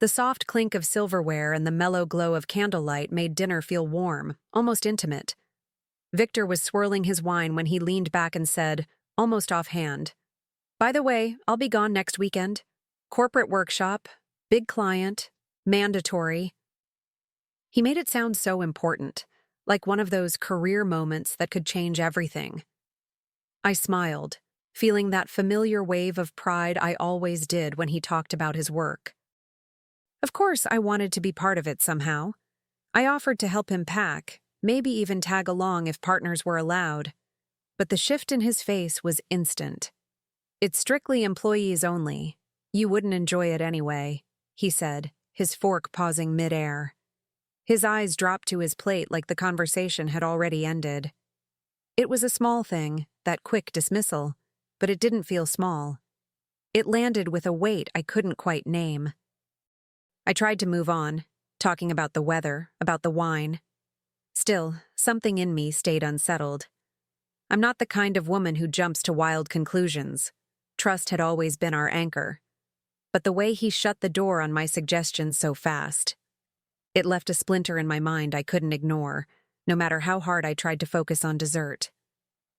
The soft clink of silverware and the mellow glow of candlelight made dinner feel warm, almost intimate. Victor was swirling his wine when he leaned back and said, almost offhand, "By the way, I'll be gone next weekend. Corporate workshop, big client, mandatory." He made it sound so important, like one of those career moments that could change everything. I smiled, feeling that familiar wave of pride I always did when he talked about his work. Of course, I wanted to be part of it somehow. I offered to help him pack, maybe even tag along if partners were allowed. But the shift in his face was instant. "It's strictly employees only. You wouldn't enjoy it anyway," he said, his fork pausing mid-air. His eyes dropped to his plate like the conversation had already ended. It was a small thing, that quick dismissal, but it didn't feel small. It landed with a weight I couldn't quite name. I tried to move on, talking about the weather, about the wine. Still, something in me stayed unsettled. I'm not the kind of woman who jumps to wild conclusions. Trust had always been our anchor. But the way he shut the door on my suggestions so fast, it left a splinter in my mind I couldn't ignore, no matter how hard I tried to focus on dessert.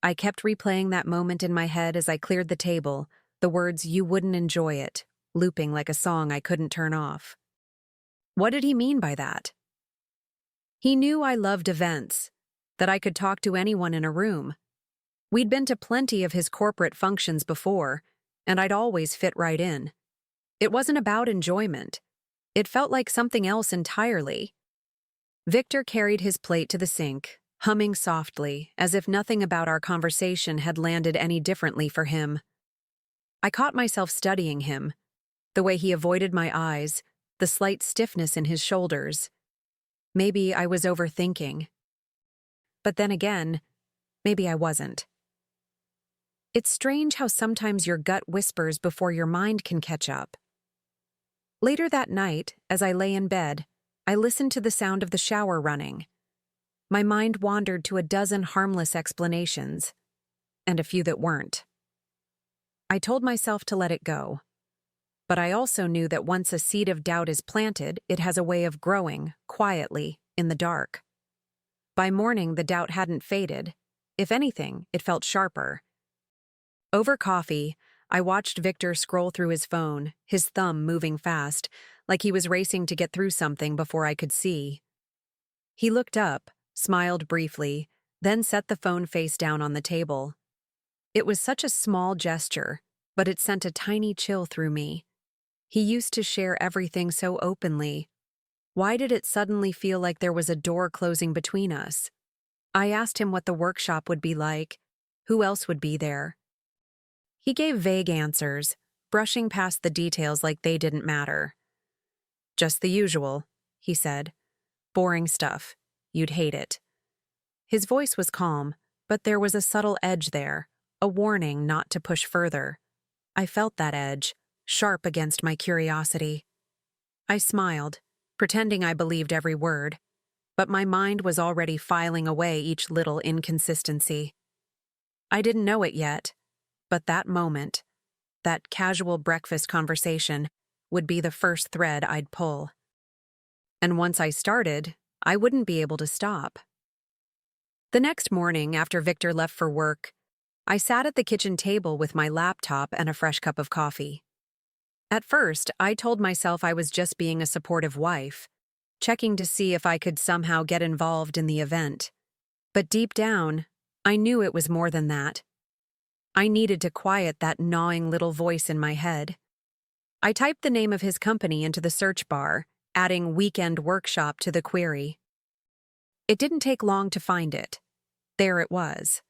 I kept replaying that moment in my head as I cleared the table, the words "you wouldn't enjoy it," looping like a song I couldn't turn off. What did he mean by that? He knew I loved events, that I could talk to anyone in a room. We'd been to plenty of his corporate functions before, and I'd always fit right in. It wasn't about enjoyment. It felt like something else entirely. Victor carried his plate to the sink, humming softly, as if nothing about our conversation had landed any differently for him. I caught myself studying him, the way he avoided my eyes, the slight stiffness in his shoulders. Maybe I was overthinking. But then again, maybe I wasn't. It's strange how sometimes your gut whispers before your mind can catch up. Later that night, as I lay in bed, I listened to the sound of the shower running. My mind wandered to a dozen harmless explanations, and a few that weren't. I told myself to let it go. But I also knew that once a seed of doubt is planted, it has a way of growing, quietly, in the dark. By morning, the doubt hadn't faded. If anything, it felt sharper. Over coffee, I watched Victor scroll through his phone, his thumb moving fast, like he was racing to get through something before I could see. He looked up, smiled briefly, then set the phone face down on the table. It was such a small gesture, but it sent a tiny chill through me. He used to share everything so openly. Why did it suddenly feel like there was a door closing between us? I asked him what the workshop would be like, who else would be there. He gave vague answers, brushing past the details like they didn't matter. "Just the usual," he said. "Boring stuff. You'd hate it." His voice was calm, but there was a subtle edge there, a warning not to push further. I felt that edge, sharp against my curiosity. I smiled, pretending I believed every word, but my mind was already filing away each little inconsistency. I didn't know it yet, but that moment, that casual breakfast conversation, would be the first thread I'd pull. And once I started, I wouldn't be able to stop. The next morning, after Victor left for work, I sat at the kitchen table with my laptop and a fresh cup of coffee. At first, I told myself I was just being a supportive wife, checking to see if I could somehow get involved in the event. But deep down, I knew it was more than that. I needed to quiet that gnawing little voice in my head. I typed the name of his company into the search bar, adding "weekend workshop" to the query. It didn't take long to find it. There it was.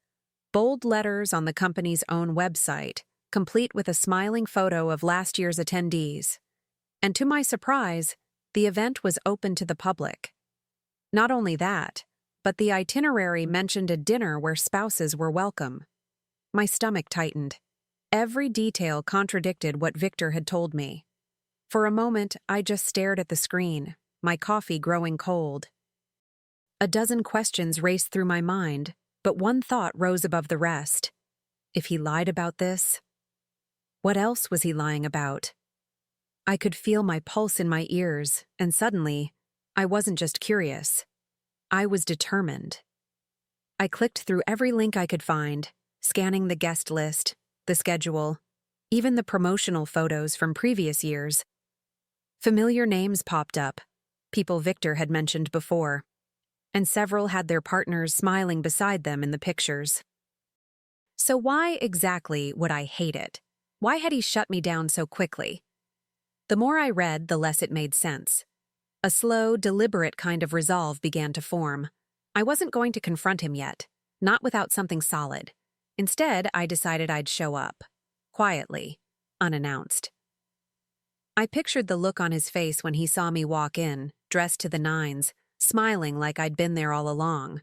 Bold letters on the company's own website, complete with a smiling photo of last year's attendees. And to my surprise, the event was open to the public. Not only that, but the itinerary mentioned a dinner where spouses were welcome. My stomach tightened. Every detail contradicted what Victor had told me. For a moment, I just stared at the screen, my coffee growing cold. A dozen questions raced through my mind, but one thought rose above the rest. If he lied about this, what else was he lying about? I could feel my pulse in my ears, and suddenly, I wasn't just curious. I was determined. I clicked through every link I could find, scanning the guest list, the schedule, even the promotional photos from previous years. Familiar names popped up, people Victor had mentioned before, and several had their partners smiling beside them in the pictures. So why exactly would I hate it? Why had he shut me down so quickly? The more I read, the less it made sense. A slow, deliberate kind of resolve began to form. I wasn't going to confront him yet, not without something solid. Instead, I decided I'd show up, quietly, unannounced. I pictured the look on his face when he saw me walk in, dressed to the nines, smiling like I'd been there all along.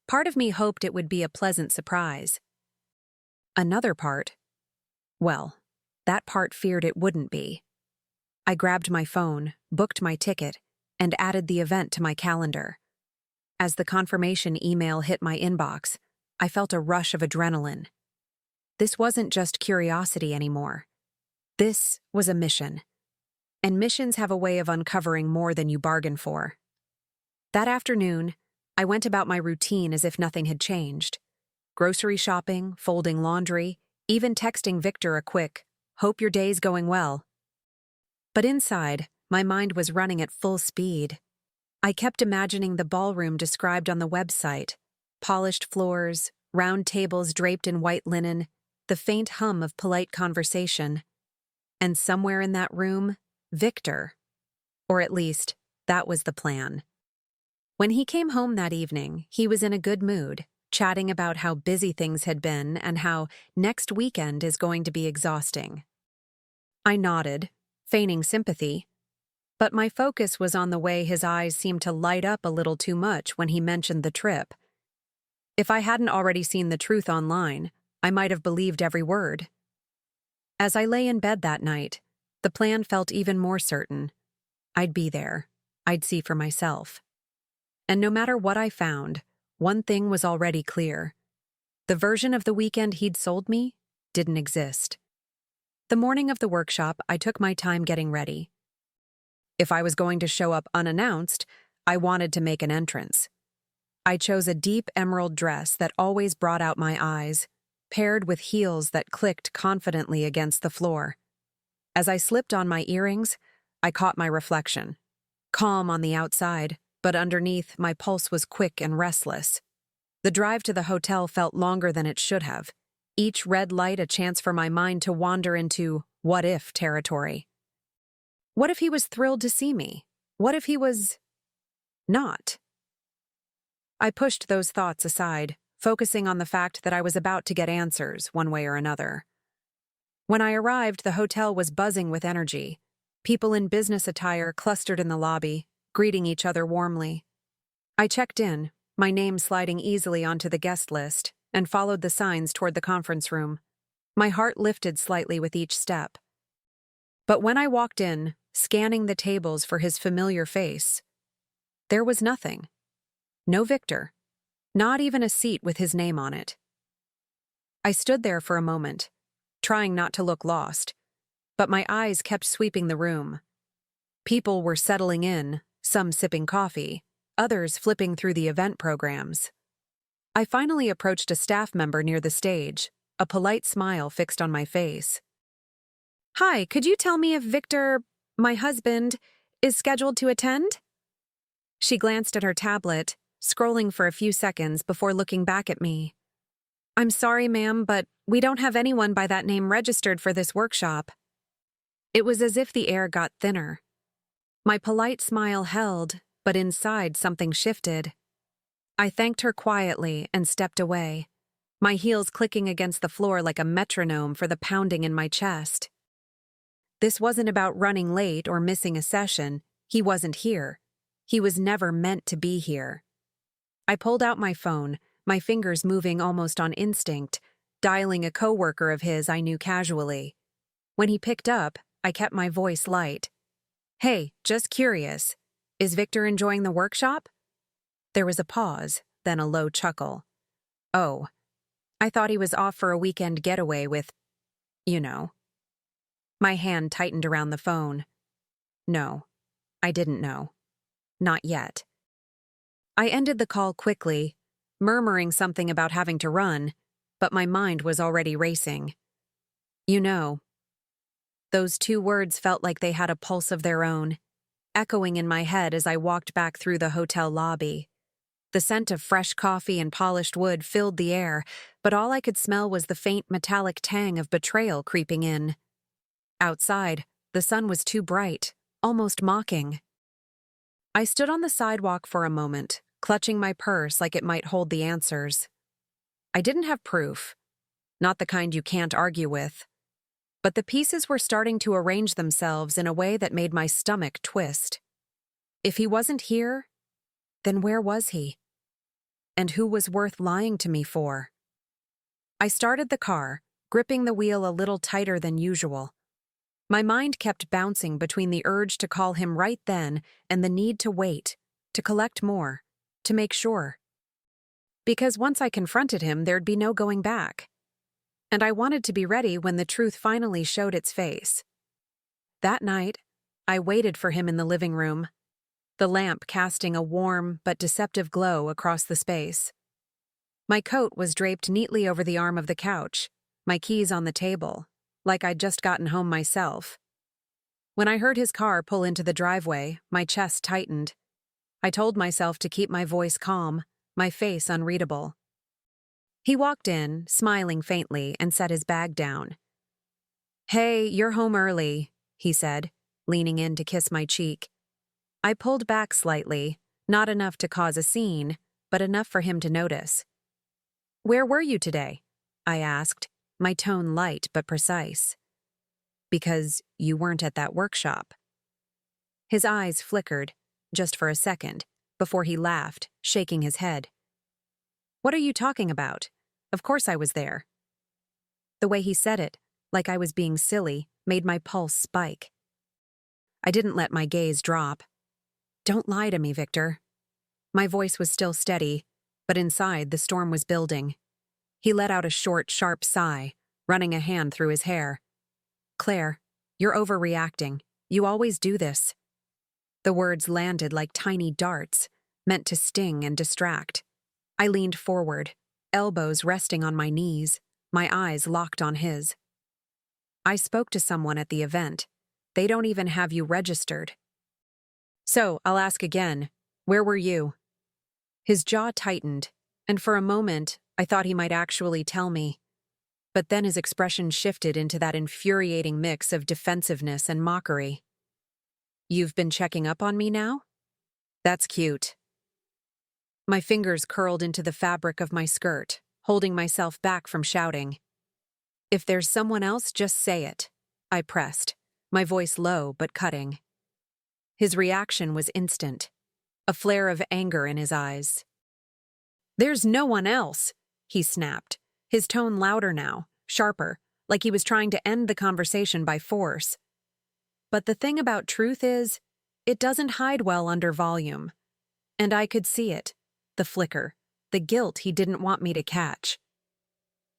Part of me hoped it would be a pleasant surprise. Another part, well, that part feared it wouldn't be. I grabbed my phone, booked my ticket, and added the event to my calendar. As the confirmation email hit my inbox, I felt a rush of adrenaline. This wasn't just curiosity anymore. This was a mission. And missions have a way of uncovering more than you bargain for. That afternoon, I went about my routine as if nothing had changed. Grocery shopping, folding laundry, even texting Victor a quick, "Hope your day's going well." But inside, my mind was running at full speed. I kept imagining the ballroom described on the website: polished floors, round tables draped in white linen, the faint hum of polite conversation. And somewhere in that room, Victor. Or at least, that was the plan. When he came home that evening, he was in a good mood, chatting about how busy things had been and how next weekend is going to be exhausting. I nodded, feigning sympathy, but my focus was on the way his eyes seemed to light up a little too much when he mentioned the trip. If I hadn't already seen the truth online, I might have believed every word. As I lay in bed that night, the plan felt even more certain. I'd be there. I'd see for myself. And no matter what I found, one thing was already clear. The version of the weekend he'd sold me didn't exist. The morning of the workshop, I took my time getting ready. If I was going to show up unannounced, I wanted to make an entrance. I chose a deep emerald dress that always brought out my eyes, paired with heels that clicked confidently against the floor. As I slipped on my earrings, I caught my reflection. Calm on the outside, but underneath, my pulse was quick and restless. The drive to the hotel felt longer than it should have, each red light a chance for my mind to wander into what-if territory. What if he was thrilled to see me? What if he was not? I pushed those thoughts aside, focusing on the fact that I was about to get answers, one way or another. When I arrived, the hotel was buzzing with energy. People in business attire clustered in the lobby, greeting each other warmly. I checked in, my name sliding easily onto the guest list, and followed the signs toward the conference room. My heart lifted slightly with each step. But when I walked in, scanning the tables for his familiar face, there was nothing. No Victor. Not even a seat with his name on it. I stood there for a moment, trying not to look lost, but my eyes kept sweeping the room. People were settling in, some sipping coffee, others flipping through the event programs. I finally approached a staff member near the stage, a polite smile fixed on my face. "Hi, could you tell me if Victor, my husband, is scheduled to attend?" She glanced at her tablet, scrolling for a few seconds before looking back at me. "I'm sorry, ma'am, but we don't have anyone by that name registered for this workshop." It was as if the air got thinner. My polite smile held, but inside something shifted. I thanked her quietly and stepped away, my heels clicking against the floor like a metronome for the pounding in my chest. This wasn't about running late or missing a session. He wasn't here. He was never meant to be here. I pulled out my phone, my fingers moving almost on instinct, dialing a coworker of his I knew casually. When he picked up, I kept my voice light. "Hey, just curious. Is Victor enjoying the workshop?" There was a pause, then a low chuckle. "Oh, I thought he was off for a weekend getaway with, you know." My hand tightened around the phone. No, I didn't know. Not yet. I ended the call quickly, murmuring something about having to run, but my mind was already racing. You know, those two words felt like they had a pulse of their own, echoing in my head as I walked back through the hotel lobby. The scent of fresh coffee and polished wood filled the air, but all I could smell was the faint metallic tang of betrayal creeping in. Outside, the sun was too bright, almost mocking. I stood on the sidewalk for a moment, clutching my purse like it might hold the answers. I didn't have proof, not the kind you can't argue with, but the pieces were starting to arrange themselves in a way that made my stomach twist. If he wasn't here, then where was he? And who was worth lying to me for? I started the car, gripping the wheel a little tighter than usual. My mind kept bouncing between the urge to call him right then and the need to wait, to collect more, to make sure. Because once I confronted him, there'd be no going back. And I wanted to be ready when the truth finally showed its face. That night, I waited for him in the living room, the lamp casting a warm but deceptive glow across the space. My coat was draped neatly over the arm of the couch, my keys on the table, like I'd just gotten home myself. When I heard his car pull into the driveway, my chest tightened. I told myself to keep my voice calm, my face unreadable. He walked in, smiling faintly, and set his bag down. "Hey, you're home early," he said, leaning in to kiss my cheek. I pulled back slightly, not enough to cause a scene, but enough for him to notice. "Where were you today?" I asked, my tone light but precise. "Because you weren't at that workshop." His eyes flickered, just for a second, before he laughed, shaking his head. "What are you talking about? Of course I was there." The way he said it, like I was being silly, made my pulse spike. I didn't let my gaze drop. "Don't lie to me, Victor." My voice was still steady, but inside the storm was building. He let out a short, sharp sigh, running a hand through his hair. "Claire, you're overreacting. You always do this." The words landed like tiny darts, meant to sting and distract. I leaned forward, elbows resting on my knees, my eyes locked on his. "I spoke to someone at the event. They don't even have you registered." "So, I'll ask again, where were you?" His jaw tightened, and for a moment, I thought he might actually tell me. But then his expression shifted into that infuriating mix of defensiveness and mockery. "You've been checking up on me now? That's cute." My fingers curled into the fabric of my skirt, holding myself back from shouting. "If there's someone else, just say it," I pressed, my voice low but cutting. His reaction was instant, a flare of anger in his eyes. "There's no one else," he snapped, his tone louder now, sharper, like he was trying to end the conversation by force. But the thing about truth is, it doesn't hide well under volume. And I could see it, the flicker, the guilt he didn't want me to catch.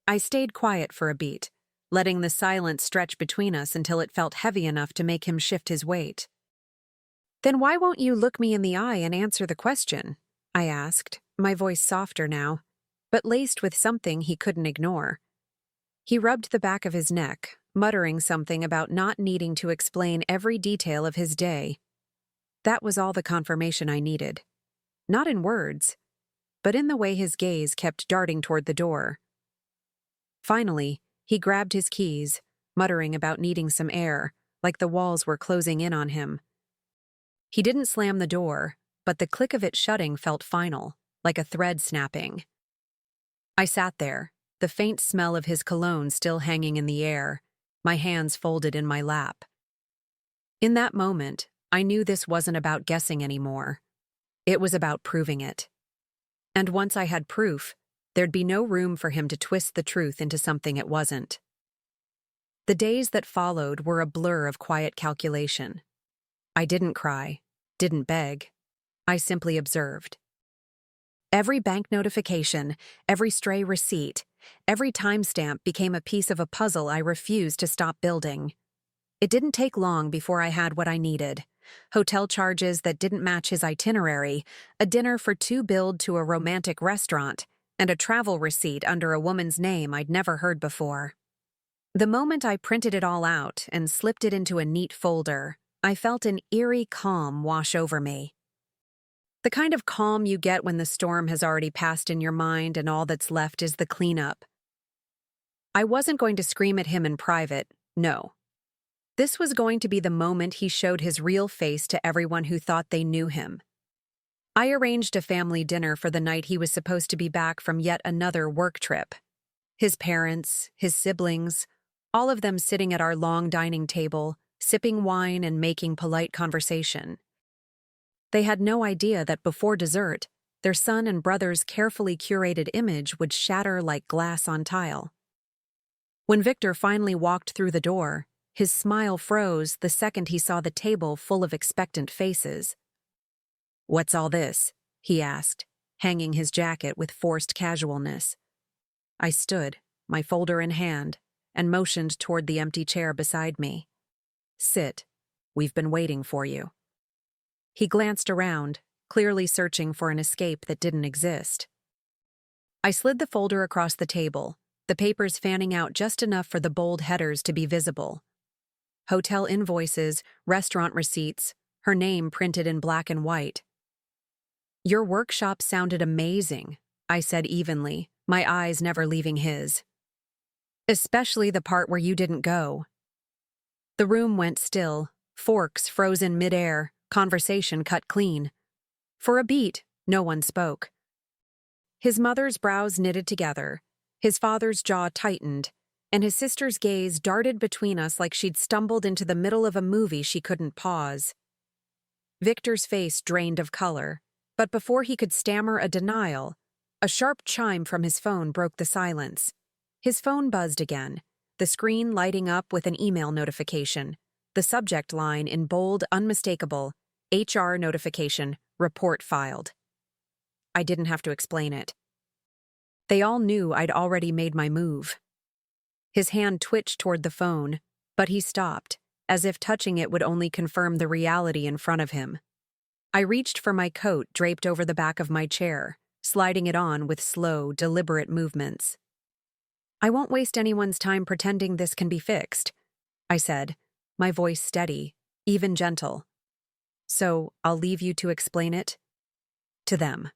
I stayed quiet for a beat, letting the silence stretch between us until it felt heavy enough to make him shift his weight. "Then why won't you look me in the eye and answer the question?" I asked, my voice softer now, but laced with something he couldn't ignore. He rubbed the back of his neck, muttering something about not needing to explain every detail of his day. That was all the confirmation I needed. Not in words, but in the way his gaze kept darting toward the door. Finally, he grabbed his keys, muttering about needing some air, like the walls were closing in on him. He didn't slam the door, but the click of it shutting felt final, like a thread snapping. I sat there, the faint smell of his cologne still hanging in the air, my hands folded in my lap. In that moment, I knew this wasn't about guessing anymore. It was about proving it. And once I had proof, there'd be no room for him to twist the truth into something it wasn't. The days that followed were a blur of quiet calculation. I didn't cry, didn't beg. I simply observed. Every bank notification, every stray receipt, every timestamp became a piece of a puzzle I refused to stop building. It didn't take long before I had what I needed. Hotel charges that didn't match his itinerary, a dinner for two billed to a romantic restaurant, and a travel receipt under a woman's name I'd never heard before. The moment I printed it all out and slipped it into a neat folder, I felt an eerie calm wash over me. The kind of calm you get when the storm has already passed in your mind and all that's left is the cleanup. I wasn't going to scream at him in private, no. This was going to be the moment he showed his real face to everyone who thought they knew him. I arranged a family dinner for the night he was supposed to be back from yet another work trip. His parents, his siblings, all of them sitting at our long dining table, sipping wine and making polite conversation. They had no idea that before dessert, their son and brother's carefully curated image would shatter like glass on tile. When Victor finally walked through the door, his smile froze the second he saw the table full of expectant faces. "What's all this?" he asked, hanging his jacket with forced casualness. I stood, my folder in hand, and motioned toward the empty chair beside me. "Sit. We've been waiting for you." He glanced around, clearly searching for an escape that didn't exist. I slid the folder across the table, the papers fanning out just enough for the bold headers to be visible. Hotel invoices, restaurant receipts, her name printed in black and white. "Your workshop sounded amazing," I said evenly, my eyes never leaving his. "Especially the part where you didn't go." The room went still, forks frozen midair, conversation cut clean. For a beat, no one spoke. His mother's brows knitted together, his father's jaw tightened, and his sister's gaze darted between us like she'd stumbled into the middle of a movie she couldn't pause. Victor's face drained of color, but before he could stammer a denial, a sharp chime from his phone broke the silence. His phone buzzed again, the screen lighting up with an email notification, the subject line in bold, unmistakable, HR notification, report filed. I didn't have to explain it. They all knew I'd already made my move. His hand twitched toward the phone, but he stopped, as if touching it would only confirm the reality in front of him. I reached for my coat draped over the back of my chair, sliding it on with slow, deliberate movements. "I won't waste anyone's time pretending this can be fixed," I said, my voice steady, even gentle. "So I'll leave you to explain it to them."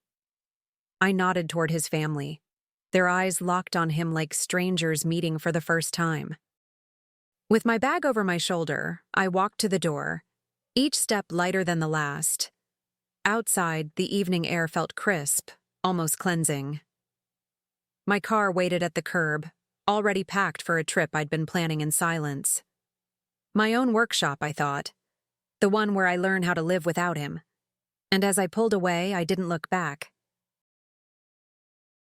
I nodded toward his family, their eyes locked on him like strangers meeting for the first time. With my bag over my shoulder, I walked to the door, each step lighter than the last. Outside, the evening air felt crisp, almost cleansing. My car waited at the curb, already packed for a trip I'd been planning in silence. My own workshop, I thought, the one where I learn how to live without him. And as I pulled away, I didn't look back.